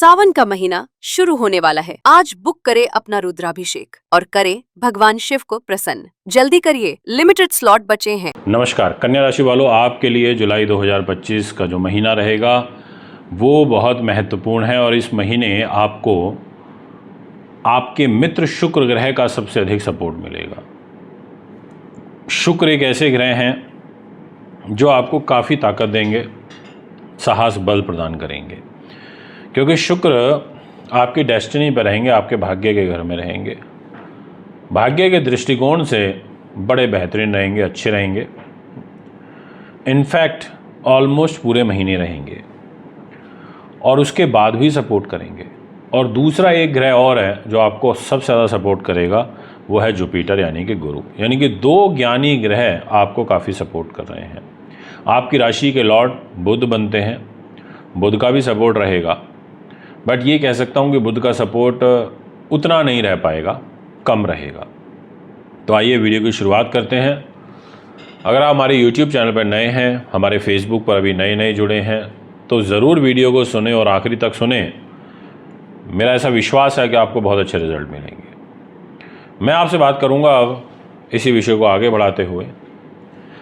सावन का महीना शुरू होने वाला है। आज बुक करें अपना रुद्राभिषेक और करें भगवान शिव को प्रसन्न। जल्दी करिए, लिमिटेड स्लॉट बचे हैं। नमस्कार कन्या राशि वालों, आपके लिए जुलाई 2025 का जो महीना रहेगा वो बहुत महत्वपूर्ण है और इस महीने आपको आपके मित्र शुक्र ग्रह का सबसे अधिक सपोर्ट मिलेगा। शुक्र एक ऐसे ग्रह हैं जो आपको काफ़ी ताकत देंगे, साहस बल प्रदान करेंगे, क्योंकि शुक्र आपकी डेस्टिनी पर रहेंगे, आपके भाग्य के घर में रहेंगे। भाग्य के दृष्टिकोण से बड़े बेहतरीन रहेंगे, अच्छे रहेंगे। इनफैक्ट ऑलमोस्ट पूरे महीने रहेंगे और उसके बाद भी सपोर्ट करेंगे। और दूसरा एक ग्रह और है जो आपको सबसे ज़्यादा सपोर्ट करेगा, वो है जुपिटर यानी कि गुरु। यानी कि दो ज्ञानी ग्रह आपको काफ़ी सपोर्ट कर रहे हैं। आपकी राशि के लॉर्ड बुध बनते हैं, बुध का भी सपोर्ट रहेगा, बट ये कह सकता हूँ कि बुध का सपोर्ट उतना नहीं रह पाएगा, कम रहेगा। तो आइए वीडियो की शुरुआत करते हैं। अगर आप हमारे YouTube चैनल पर नए हैं, हमारे Facebook पर अभी नए जुड़े हैं, तो ज़रूर वीडियो को सुने और आखिरी तक सुने। मेरा ऐसा विश्वास है कि आपको बहुत अच्छे रिजल्ट मिलेंगे। मैं आपसे बात करूंगा अब इसी विषय को आगे बढ़ाते हुए।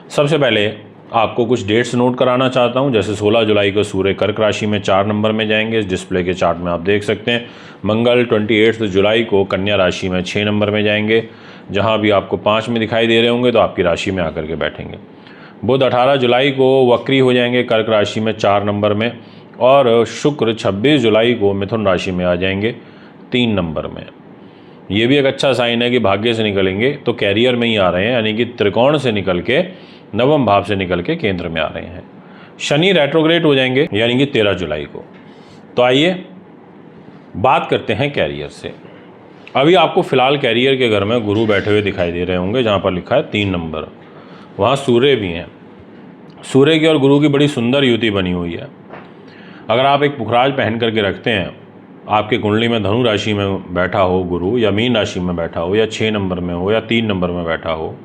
सबसे पहले आपको कुछ डेट्स नोट कराना चाहता हूं। जैसे 16 जुलाई को सूर्य कर्क राशि में 4 नंबर में जाएंगे। इस डिस्प्ले के चार्ट में आप देख सकते हैं। मंगल 28 जुलाई को कन्या राशि में 6 नंबर में जाएंगे। जहां भी आपको 5 में दिखाई दे रहे होंगे तो आपकी राशि में आकर के बैठेंगे। बुध 18 जुलाई को वक्री हो जाएंगे कर्क राशि में 4 नंबर में, और शुक्र 26 जुलाई को मिथुन राशि में आ जाएंगे 3 नंबर में। ये भी एक अच्छा साइन है कि भाग्य से निकलेंगे तो कैरियर में ही आ रहे हैं, यानी कि त्रिकोण से निकल के नवम भाव से निकल के केंद्र में आ रहे हैं। शनि रेट्रोग्रेड हो जाएंगे यानी कि 13 जुलाई को। तो आइए बात करते हैं कैरियर से। अभी आपको फिलहाल कैरियर के घर में गुरु बैठे हुए दिखाई दे रहे होंगे, जहाँ पर लिखा है 3 नंबर। वहाँ सूर्य भी हैं। सूर्य की और गुरु की बड़ी सुंदर युति बनी हुई है। अगर आप एक पुखराज पहन करके रखते हैं, आपके कुंडली में धनु राशि में बैठा हो गुरु, या मीन राशि में बैठा हो, या 6 नंबर में हो, या 3 नंबर में बैठा हो,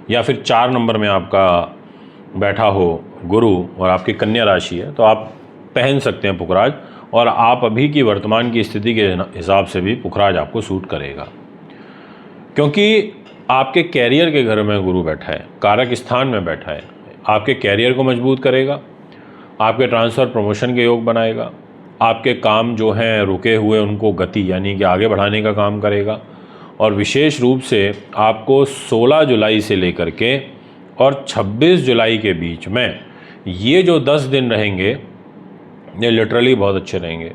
या फिर 4 नंबर में आपका बैठा हो गुरु और आपकी कन्या राशि है, तो आप पहन सकते हैं पुखराज। और आप अभी की वर्तमान की स्थिति के हिसाब से भी पुखराज आपको सूट करेगा, क्योंकि आपके कैरियर के घर में गुरु बैठा है, कारक स्थान में बैठा है। आपके कैरियर को मजबूत करेगा, आपके ट्रांसफ़र प्रमोशन के योग बनाएगा, आपके काम जो हैं रुके हुए उनको गति यानी कि आगे बढ़ाने का काम करेगा। और विशेष रूप से आपको 16 जुलाई से लेकर के और 26 जुलाई के बीच में ये जो 10 दिन रहेंगे, ये लिटरली बहुत अच्छे रहेंगे।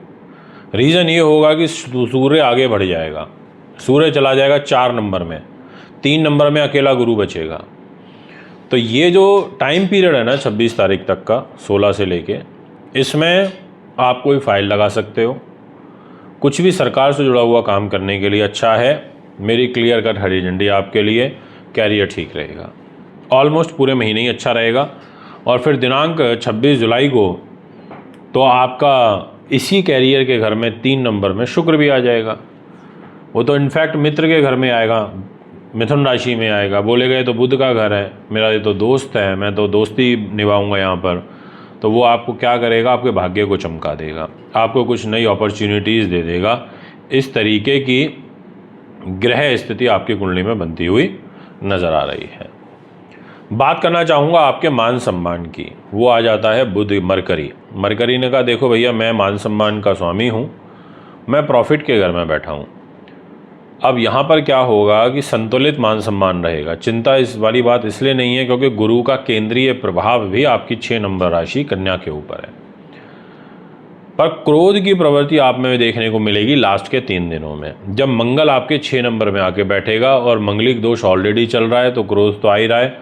रीज़न ये होगा कि सूर्य आगे बढ़ जाएगा, सूर्य चला जाएगा 4 नंबर में, 3 नंबर में अकेला गुरु बचेगा। तो ये जो टाइम पीरियड है ना 26 तारीख तक का, 16 से लेके, इसमें आप कोई फाइल लगा सकते हो। कुछ भी सरकार से जुड़ा हुआ काम करने के लिए अच्छा है। मेरी क्लियर कट हरी झंडी आपके लिए। कैरियर ठीक रहेगा, ऑलमोस्ट पूरे महीने ही अच्छा रहेगा। और फिर दिनांक 26 जुलाई को तो आपका इसी कैरियर के घर में 3 नंबर में शुक्र भी आ जाएगा। वो तो इनफैक्ट मित्र के घर में आएगा, मिथुन राशि में आएगा। बोलेगा ये तो बुध का घर है, मेरा ये तो दोस्त है, मैं तो दोस्ती निभाऊंगा यहाँ पर। तो वो आपको क्या करेगा, आपके भाग्य को चमका देगा, आपको कुछ नई अपॉर्चुनिटीज़ दे देगा। इस तरीके की ग्रह स्थिति आपकी कुंडली में बनती हुई नज़र आ रही है। बात करना चाहूँगा आपके मान सम्मान की। वो आ जाता है बुध मरकरी। मरकरी ने कहा देखो भैया, मैं मान सम्मान का स्वामी हूँ, मैं प्रॉफिट के घर में बैठा हूँ। अब यहाँ पर क्या होगा कि संतुलित मान सम्मान रहेगा। चिंता इस वाली बात इसलिए नहीं है क्योंकि गुरु का केंद्रीय प्रभाव भी आपकी 6 नंबर राशि कन्या के ऊपर है। पर क्रोध की प्रवृत्ति आप में देखने को मिलेगी लास्ट के 3 दिनों में, जब मंगल आपके 6 नंबर में आके बैठेगा और मंगलिक दोष ऑलरेडी चल रहा है तो क्रोध तो आ ही रहा है।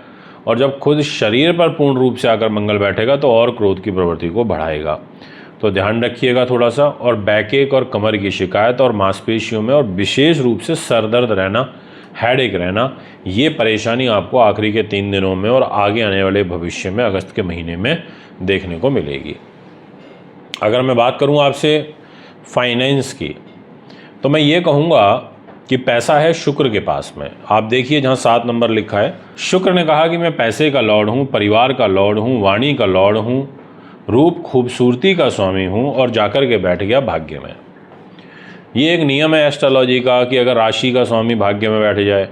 और जब खुद शरीर पर पूर्ण रूप से आकर मंगल बैठेगा तो और क्रोध की प्रवृत्ति को बढ़ाएगा। तो ध्यान रखिएगा थोड़ा सा। और बैकएक और कमर की शिकायत और मांसपेशियों में और विशेष रूप से सर दर्द रहना, हेडेक रहना, ये परेशानी आपको आखिरी के 3 दिनों में और आगे आने वाले भविष्य में अगस्त के महीने में देखने को मिलेगी। अगर मैं बात करूं आपसे फाइनेंस की, तो मैं ये कहूँगा कि पैसा है शुक्र के पास में। आप देखिए जहाँ 7 नंबर लिखा है, शुक्र ने कहा कि मैं पैसे का लॉर्ड हूँ, परिवार का लॉर्ड हूँ, वाणी का लॉर्ड हूँ, रूप खूबसूरती का स्वामी हूँ और जाकर के बैठ गया भाग्य में। ये एक नियम है एस्ट्रोलॉजी का कि अगर राशि का स्वामी भाग्य में बैठ जाए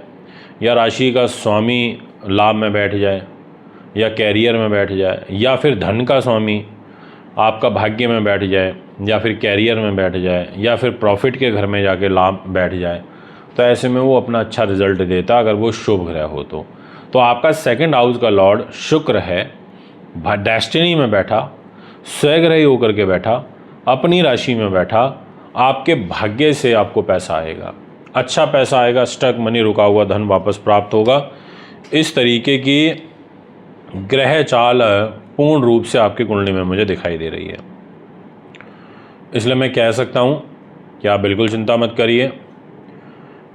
या राशि का स्वामी लाभ में बैठ जाए या कैरियर में बैठ जाए या फिर धन का स्वामी आपका भाग्य में बैठ जाए या फिर कैरियर में बैठ जाए या फिर प्रॉफिट के घर में जाके लाभ बैठ जाए, तो ऐसे में वो अपना अच्छा रिजल्ट देता अगर वो शुभ ग्रह हो तो आपका सेकंड हाउस का लॉर्ड शुक्र है, डेस्टिनी में बैठा, स्वग्रही होकर के बैठा, अपनी राशि में बैठा, आपके भाग्य से आपको पैसा आएगा, अच्छा पैसा आएगा, स्टक मनी रुका हुआ धन वापस प्राप्त होगा। इस तरीके की ग्रह चाल पूर्ण रूप से आपकी कुंडली में मुझे दिखाई दे रही है। इसलिए मैं कह सकता हूँ कि आप बिल्कुल चिंता मत करिए,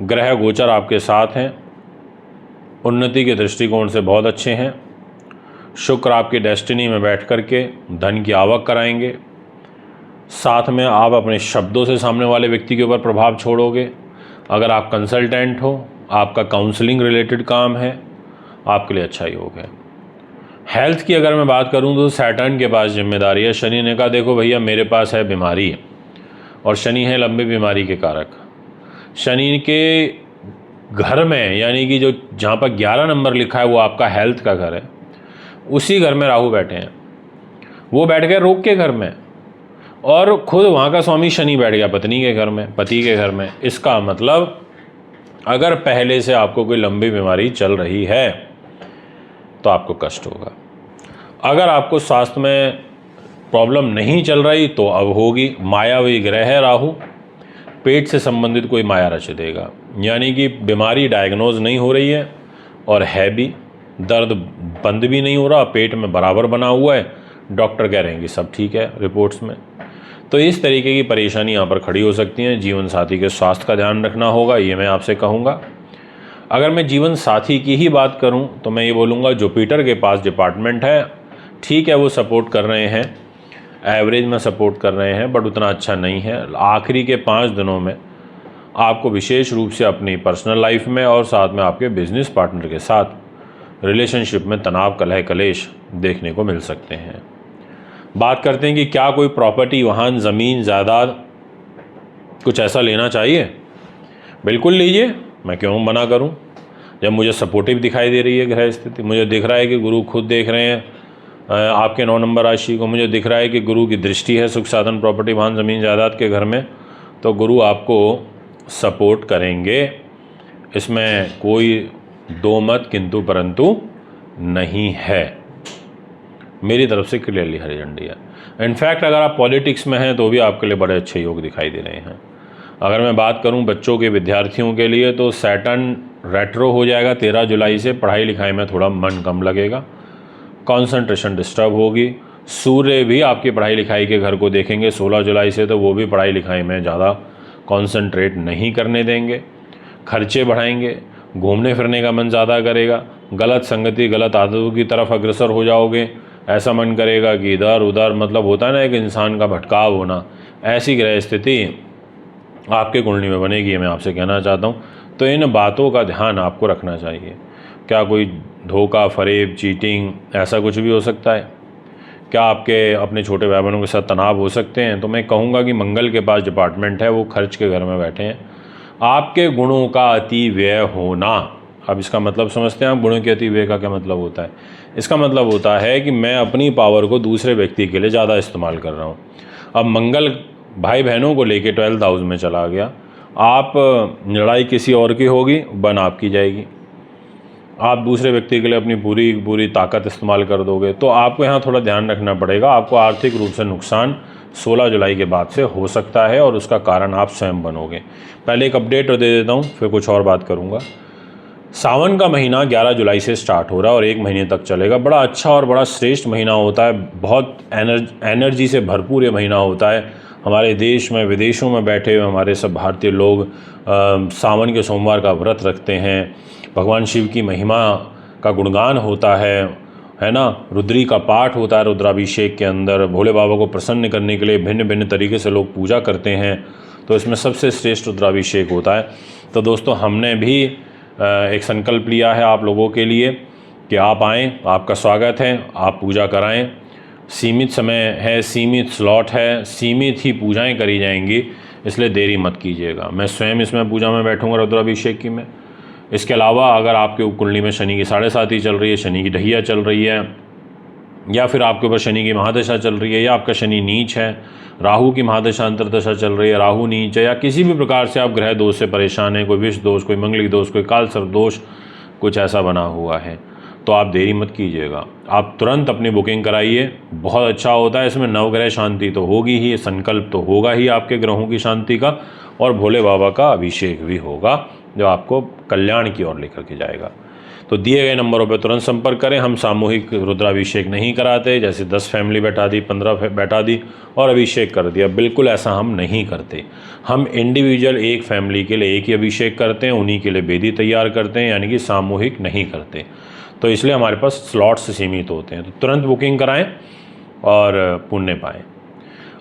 ग्रह गोचर आपके साथ हैं, उन्नति के दृष्टिकोण से बहुत अच्छे हैं। शुक्र आपकी डेस्टिनी में बैठ कर के धन की आवक कराएंगे, साथ में आप अपने शब्दों से सामने वाले व्यक्ति के ऊपर प्रभाव छोड़ोगे। अगर आप कंसल्टेंट हो, आपका काउंसलिंग रिलेटेड काम है, आपके लिए अच्छा योग है। हेल्थ की अगर मैं बात करूं तो सैटर्न के पास जिम्मेदारी है। शनि ने कहा देखो भैया मेरे पास है बीमारी, और शनि है लंबी बीमारी के कारक। शनि के घर में यानी कि जो जहाँ पर 11 नंबर लिखा है वो आपका हेल्थ का घर है, उसी घर में राहु बैठे हैं। वो बैठ गए रोग के घर में और खुद वहाँ का स्वामी शनि बैठ गया पत्नी के घर में, पति के घर में। इसका मतलब अगर पहले से आपको कोई लंबी बीमारी चल रही है तो आपको कष्ट होगा। अगर आपको स्वास्थ्य में प्रॉब्लम नहीं चल रही तो अब होगी। मायावी ग्रह है राहु, पेट से संबंधित कोई माया रच देगा, यानी कि बीमारी डायग्नोज नहीं हो रही है और है भी, दर्द बंद भी नहीं हो रहा, पेट में बराबर बना हुआ है, डॉक्टर कह रहे हैं कि सब ठीक है रिपोर्ट्स में। तो इस तरीके की परेशानी यहाँ पर खड़ी हो सकती हैं। जीवन साथी के स्वास्थ्य का ध्यान रखना होगा, ये मैं आपसे कहूँगा। अगर मैं जीवन साथी की ही बात करूं तो मैं ये बोलूँगा जुपिटर के पास डिपार्टमेंट है, ठीक है वो सपोर्ट कर रहे हैं, एवरेज में सपोर्ट कर रहे हैं, बट उतना अच्छा नहीं है। आखिरी के 5 दिनों में आपको विशेष रूप से अपनी पर्सनल लाइफ में और साथ में आपके बिजनेस पार्टनर के साथ रिलेशनशिप में तनाव, कलह, कलेश देखने को मिल सकते हैं। बात करते हैं कि क्या कोई प्रॉपर्टी, वाहन, ज़मीन, जायदाद कुछ ऐसा लेना चाहिए? बिल्कुल लीजिए, मैं क्यों मना करूं? जब मुझे सपोर्टिव दिखाई दे रही है ग्रह स्थिति, मुझे दिख रहा है कि गुरु खुद देख रहे हैं आपके 9 नंबर राशि को, मुझे दिख रहा है कि गुरु की दृष्टि है सुख साधन, प्रॉपर्टी, वाहन, ज़मीन, जायदाद के घर में, तो गुरु आपको सपोर्ट करेंगे। इसमें कोई दो मत किंतु परंतु नहीं है। मेरी तरफ से क्लियरली हरी झंडी है। इनफैक्ट अगर आप पॉलिटिक्स में हैं तो भी आपके लिए बड़े अच्छे योग दिखाई दे रहे हैं। अगर मैं बात करूं बच्चों के, विद्यार्थियों के लिए, तो सैटर्न रेट्रो हो जाएगा 13 जुलाई से, पढ़ाई लिखाई में थोड़ा मन कम लगेगा, कंसंट्रेशन डिस्टर्ब होगी। सूर्य भी आपकी पढ़ाई लिखाई के घर को देखेंगे 16 जुलाई से, तो वो भी पढ़ाई लिखाई में ज़्यादा कंसंट्रेट नहीं करने देंगे, खर्चे बढ़ाएंगे, घूमने फिरने का मन ज़्यादा करेगा, गलत संगति, गलत आदतों की तरफ अग्रसर हो जाओगे, ऐसा मन करेगा कि इधर उधर, मतलब होता है ना एक इंसान का भटकाव होना, ऐसी ग्रह स्थिति आपके कुंडली में बनेगी, मैं आपसे कहना चाहता हूँ। तो इन बातों का ध्यान आपको रखना चाहिए। क्या कोई धोखा, फरेब, चीटिंग ऐसा कुछ भी हो सकता है? क्या आपके अपने छोटे भाई बहनों के साथ तनाव हो सकते हैं? तो मैं कहूँगा कि मंगल के पास डिपार्टमेंट है, वो खर्च के घर में बैठे हैं। आपके गुणों का अति व्यय होना, अब इसका मतलब समझते हैं आप, गुणों के अति व्यय का क्या मतलब होता है? इसका मतलब होता है कि मैं अपनी पावर को दूसरे व्यक्ति के लिए ज़्यादा इस्तेमाल कर रहा हूँ। अब मंगल भाई बहनों को लेके 12th हाउस में चला गया, आप लड़ाई किसी और की होगी, बन आपकी जाएगी, आप दूसरे व्यक्ति के लिए अपनी पूरी ताकत इस्तेमाल कर दोगे। तो आपको यहाँ थोड़ा ध्यान रखना पड़ेगा। आपको आर्थिक रूप से नुकसान 16 जुलाई के बाद से हो सकता है और उसका कारण आप स्वयं बनोगे। पहले एक अपडेट दे देता हूँ, फिर कुछ और बात करूँगा। सावन का महीना 11 जुलाई से स्टार्ट हो रहा है और 1 महीने तक चलेगा। बड़ा अच्छा और बड़ा श्रेष्ठ महीना होता है, बहुत एनर्जी से भरपूर ये महीना होता है। हमारे देश में, विदेशों में बैठे हुए हमारे सब भारतीय लोग सावन के सोमवार का व्रत रखते हैं, भगवान शिव की महिमा का गुणगान होता है ना, रुद्री का पाठ होता है, रुद्राभिषेक के अंदर भोले बाबा को प्रसन्न करने के लिए भिन्न भिन्न तरीके से लोग पूजा करते हैं, तो इसमें सबसे श्रेष्ठ रुद्राभिषेक होता है। तो दोस्तों हमने भी एक संकल्प लिया है आप लोगों के लिए कि आप आएँ, आपका स्वागत है, आप पूजा कराएं। सीमित समय है, सीमित स्लॉट है, सीमित ही पूजाएं करी जाएंगी, इसलिए देरी मत कीजिएगा। मैं स्वयं इसमें पूजा में बैठूंगा रुद्राभिषेक की में। इसके अलावा अगर आपके कुंडली में शनि की 7.5 चल रही है, शनि की ढैया चल रही है, या फिर आपके ऊपर शनि की महादशा चल रही है, या आपका शनि नीच है, राहु की महादशा अंतर्दशा चल रही है, राहु नीच है, या किसी भी प्रकार से आप ग्रह दोष से परेशान हैं, कोई विष दोष, कोई मंगलिक दोष, कोई काल सर्प दोष कुछ ऐसा बना हुआ है, तो आप देरी मत कीजिएगा, आप तुरंत अपनी बुकिंग कराइए। बहुत अच्छा होता है। इसमें नवग्रह शांति तो होगी ही, संकल्प तो होगा ही आपके ग्रहों की शांति का, और भोले बाबा का अभिषेक भी होगा जो आपको कल्याण की ओर लेकर के जाएगा। तो दिए गए नंबरों पर तुरंत संपर्क करें। हम सामूहिक रुद्राभिषेक नहीं कराते, जैसे 10 फैमिली बैठा दी, 15 बैठा दी और अभिषेक कर दिया, बिल्कुल ऐसा हम नहीं करते। हम इंडिविजुअल एक फैमिली के लिए एक ही अभिषेक करते हैं, उन्हीं के लिए बेदी तैयार करते हैं, यानी कि सामूहिक नहीं करते। तो इसलिए हमारे पास स्लॉट्स सीमित होते हैं। तो तुरंत बुकिंग कराएं और पुण्य पाएँ।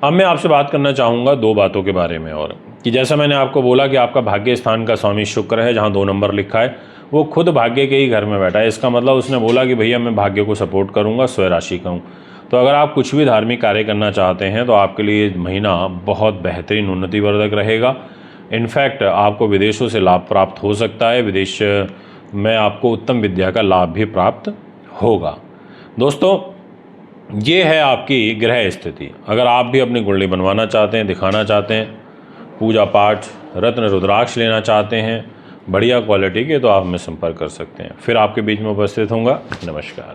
अब मैं आपसे बात करना चाहूँगा 2 बातों के बारे में, और कि जैसा मैंने आपको बोला कि आपका भाग्य स्थान का स्वामी शुक्र है, जहाँ 2 नंबर लिखा है, वो खुद भाग्य के ही घर में बैठा है। इसका मतलब उसने बोला कि भैया मैं भाग्य को सपोर्ट करूँगा, स्वयं राशि का हूँ। तो अगर आप कुछ भी धार्मिक कार्य करना चाहते हैं तो आपके लिए महीना बहुत बेहतरीन उन्नतिवर्धक रहेगा। इनफैक्ट आपको विदेशों से लाभ प्राप्त हो सकता है, विदेश में आपको उत्तम विद्या का लाभ भी प्राप्त होगा। दोस्तों, ये है आपकी ग्रह स्थिति। अगर आप भी अपनी कुंडली बनवाना चाहते हैं, दिखाना चाहते हैं, पूजा पाठ रत्न रुद्राक्ष लेना चाहते हैं बढ़िया क्वालिटी के, तो आप हमें संपर्क कर सकते हैं। फिर आपके बीच में उपस्थित होऊंगा। नमस्कार।